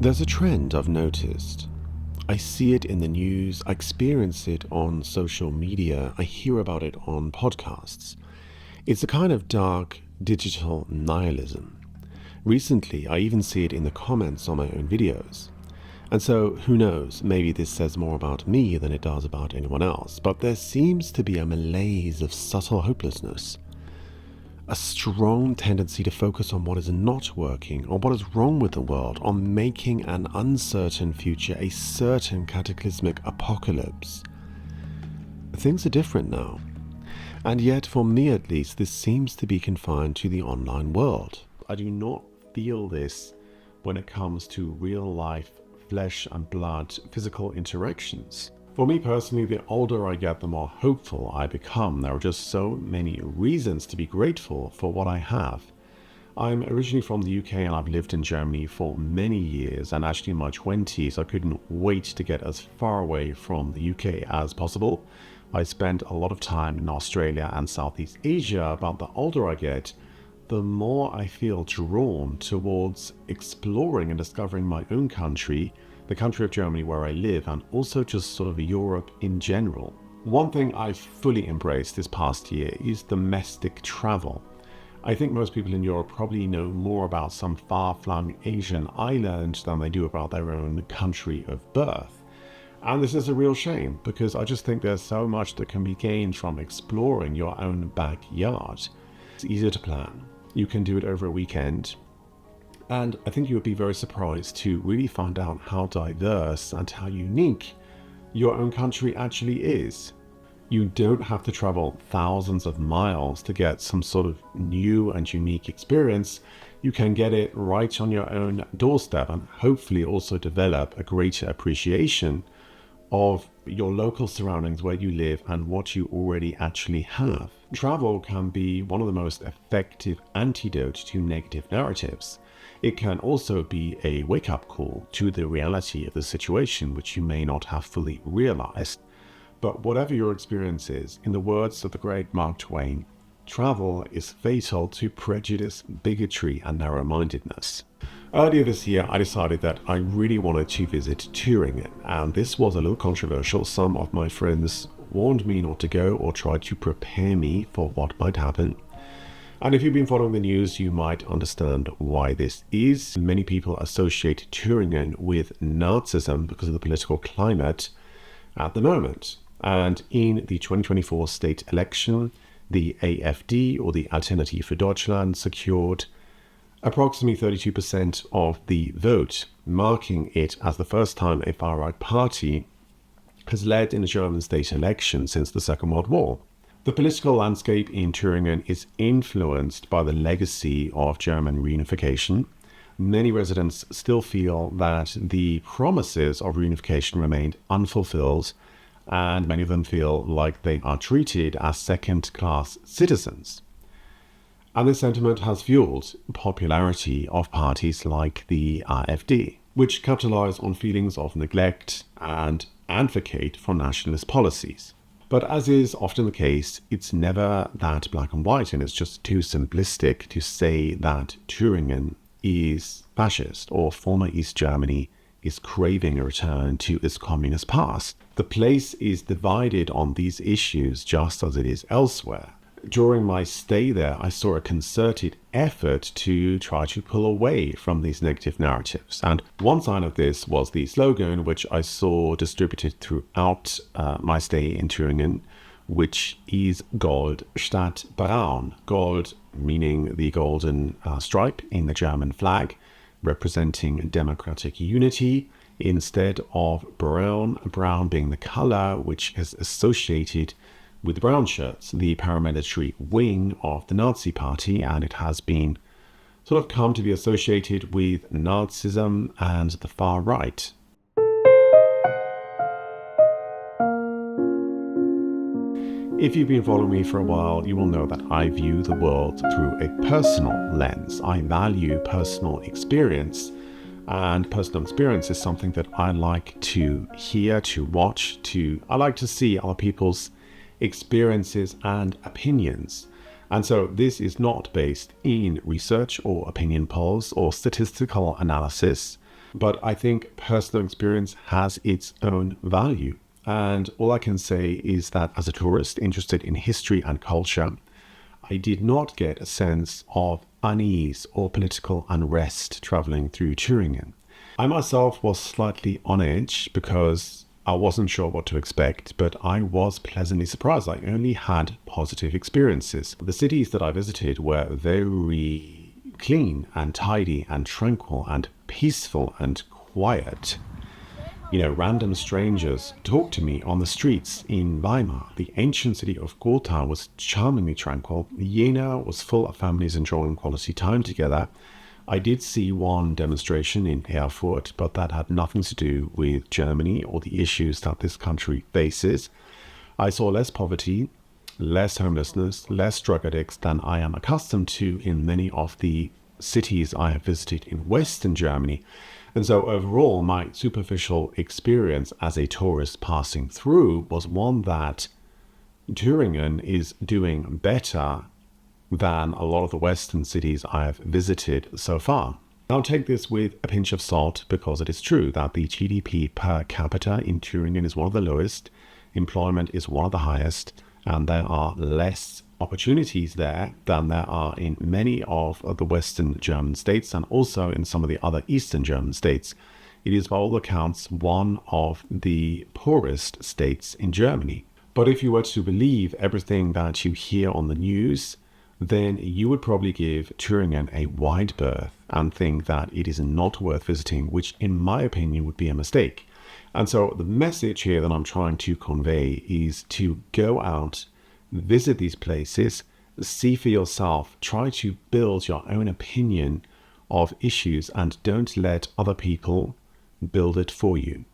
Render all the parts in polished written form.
There's a trend I've noticed. I see it in the news, I experience it on social media, I hear about it on podcasts. It's a kind of dark digital nihilism. Recently, I even see it in the comments on my own videos. And so, who knows, maybe this says more about me than it does about anyone else, but there seems to be a malaise of subtle hopelessness. A strong tendency to focus on what is not working, on what is wrong with the world, on making an uncertain future a certain cataclysmic apocalypse. Things are different now. And yet, for me at least, this seems to be confined to the online world. I do not feel this when it comes to real life, flesh and blood, physical interactions. For me personally, the older I get, the more hopeful I become. There are just so many reasons to be grateful for what I have. I'm originally from the UK and I've lived in Germany for many years, and actually in my 20s I couldn't wait to get as far away from the UK as possible. I spent a lot of time in Australia and Southeast Asia, but the older I get, the more I feel drawn towards exploring and discovering my own country, the country of Germany where I live, and also just sort of Europe in general. One thing I've fully embraced this past year is domestic travel. I think most people in Europe probably know more about some far-flung Asian island than they do about their own country of birth. And this is a real shame, because I just think there's so much that can be gained from exploring your own backyard. It's easier to plan. You can do it over a weekend. And I think you would be very surprised to really find out how diverse and how unique your own country actually is. You don't have to travel thousands of miles to get some sort of new and unique experience. You can get it right on your own doorstep and hopefully also develop a greater appreciation of your local surroundings, where you live and what you already actually have. Travel can be one of the most effective antidotes to negative narratives. It can also be a wake-up call to the reality of the situation, which you may not have fully realized. But whatever your experience is, in the words of the great Mark Twain, travel is fatal to prejudice, bigotry, and narrow-mindedness. Earlier this year, I decided that I really wanted to visit Thüringen, and this was a little controversial. Some of my friends warned me not to go or tried to prepare me for what might happen. And if you've been following the news, you might understand why this is. Many people associate Thüringen with Nazism because of the political climate at the moment. And in the 2024 state election, the AfD, or the Alternative für Deutschland, secured approximately 32% of the vote, marking it as the first time a far-right party has led in a German state election since the Second World War. The political landscape in Thüringen is influenced by the legacy of German reunification. Many residents still feel that the promises of reunification remained unfulfilled, and many of them feel like they are treated as second-class citizens. And this sentiment has fueled popularity of parties like the AfD, which capitalize on feelings of neglect and advocate for nationalist policies. But as is often the case, it's never that black and white, and it's just too simplistic to say that Thüringen is fascist or former East Germany is craving a return to its communist past. The place is divided on these issues just as it is elsewhere. During my stay there, I saw a concerted effort to try to pull away from these negative narratives. And one sign of this was the slogan, which I saw distributed throughout my stay in Thüringen, which is Gold statt Braun. Gold meaning the golden stripe in the German flag, representing democratic unity, instead of brown, brown being the color which is associated with the brown shirts, the paramilitary wing of the Nazi Party, and it has been sort of come to be associated with Nazism and the far right. If you've been following me for a while, you will know that I view the world through a personal lens. I value personal experience, and personal experience is something that I like to hear, to watch, I like to see other people's experiences and opinions. And so this is not based in research or opinion polls or statistical analysis, But I think personal experience has its own value. And all I can say is that as a tourist interested in history and culture, I did not get a sense of unease or political unrest traveling through Thüringen. I myself was slightly on edge because I wasn't sure what to expect, but I was pleasantly surprised. I only had positive experiences. The cities that I visited were very clean and tidy and tranquil and peaceful and quiet. Random strangers talked to me on the streets in Weimar. The ancient city of Gotha was charmingly tranquil. Jena was full of families enjoying quality time together. I did see one demonstration in Erfurt, but that had nothing to do with Germany or the issues that this country faces. I saw less poverty, less homelessness, less drug addicts than I am accustomed to in many of the cities I have visited in Western Germany. And so overall, my superficial experience as a tourist passing through was one that Thüringen is doing better than a lot of the Western cities I have visited so far. Now take this with a pinch of salt, because it is true that the GDP per capita in Thüringen is one of the lowest, employment is one of the highest, and there are less opportunities there than there are in many of the Western German states and also in some of the other Eastern German states. It is by all accounts one of the poorest states in Germany. But if you were to believe everything that you hear on the news, then you would probably give Thüringen a wide berth and think that it is not worth visiting, which in my opinion would be a mistake. And so the message here that I'm trying to convey is to go out, visit these places, see for yourself, try to build your own opinion of issues, and don't let other people build it for you.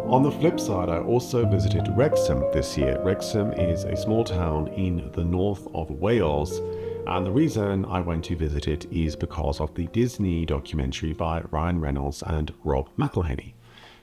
On the flip side, I also visited Wrexham this year. Wrexham is a small town in the north of Wales, and the reason I went to visit it is because of the Disney documentary by Ryan Reynolds and Rob McElhenney.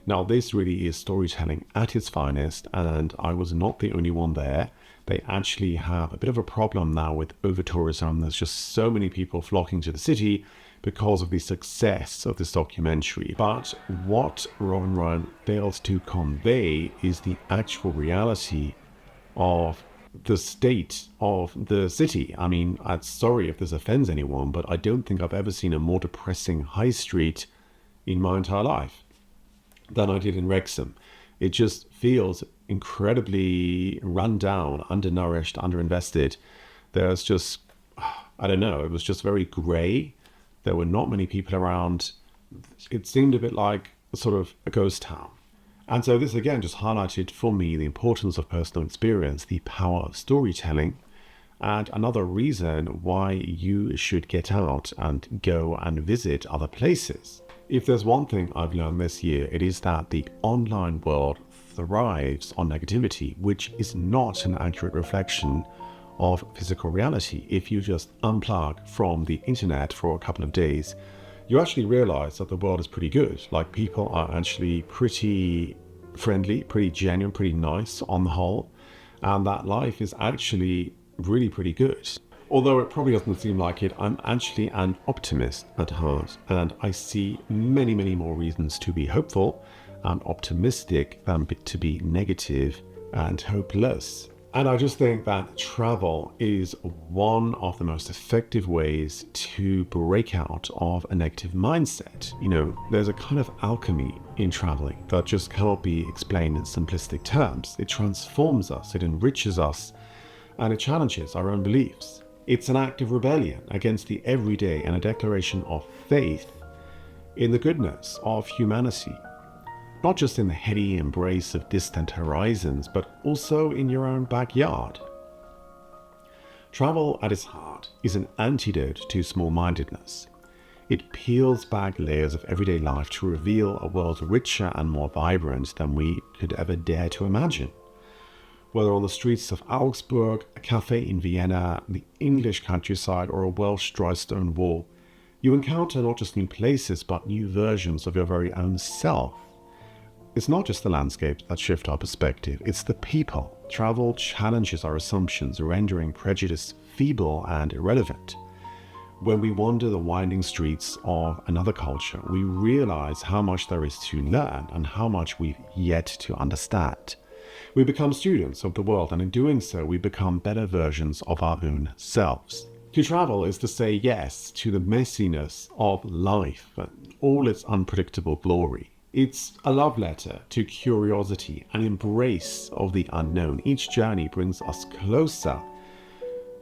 Now, this really is storytelling at its finest, and I was not the only one there. They actually have a bit of a problem now with over-tourism. There's just so many people flocking to the city because of the success of this documentary. But what Rob and Ryan fails to convey is the actual reality of the state of the city. I mean, I'm sorry if this offends anyone, but I don't think I've ever seen a more depressing high street in my entire life than I did in Wrexham. It just feels incredibly run down, undernourished, underinvested. There's just, I don't know, it was just very grey. There were not many people around. It seemed a bit like a sort of a ghost town. And so this again just highlighted for me the importance of personal experience, the power of storytelling, and another reason why you should get out and go and visit other places. If there's one thing I've learned this year, it is that the online world thrives on negativity, which is not an accurate reflection of physical reality. If you just unplug from the internet for a couple of days, you actually realize that the world is pretty good. Like, people are actually pretty friendly, pretty genuine, pretty nice on the whole, and that life is actually really pretty good. Although it probably doesn't seem like it, I'm actually an optimist at heart, and I see many, many more reasons to be hopeful and optimistic than to be negative and hopeless. And I just think that travel is one of the most effective ways to break out of a negative mindset. There's a kind of alchemy in traveling that just cannot be explained in simplistic terms. It transforms us, it enriches us, and it challenges our own beliefs. It's an act of rebellion against the everyday and a declaration of faith in the goodness of humanity. Not just in the heady embrace of distant horizons, but also in your own backyard. Travel at its heart is an antidote to small-mindedness. It peels back layers of everyday life to reveal a world richer and more vibrant than we could ever dare to imagine. Whether on the streets of Augsburg, a cafe in Vienna, the English countryside, or a Welsh dry stone wall, you encounter not just new places, but new versions of your very own self. It's not just the landscapes that shift our perspective, it's the people Travel challenges our assumptions, rendering prejudice feeble and irrelevant. When we wander the winding streets of another culture, we realize how much there is to learn and how much we've yet to understand. We become students of the world, and in doing so, we become better versions of our own selves. To travel is to say yes to the messiness of life and all its unpredictable glory. It's a love letter to curiosity, an embrace of the unknown. Each journey brings us closer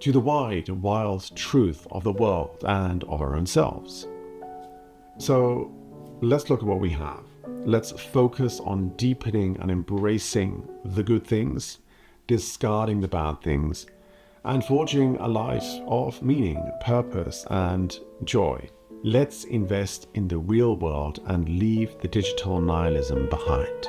to the wide, wild truth of the world and of our own selves. So let's look at what we have. Let's focus on deepening and embracing the good things, discarding the bad things, and forging a life of meaning, purpose, and joy. Let's invest in the real world and leave the digital nihilism behind.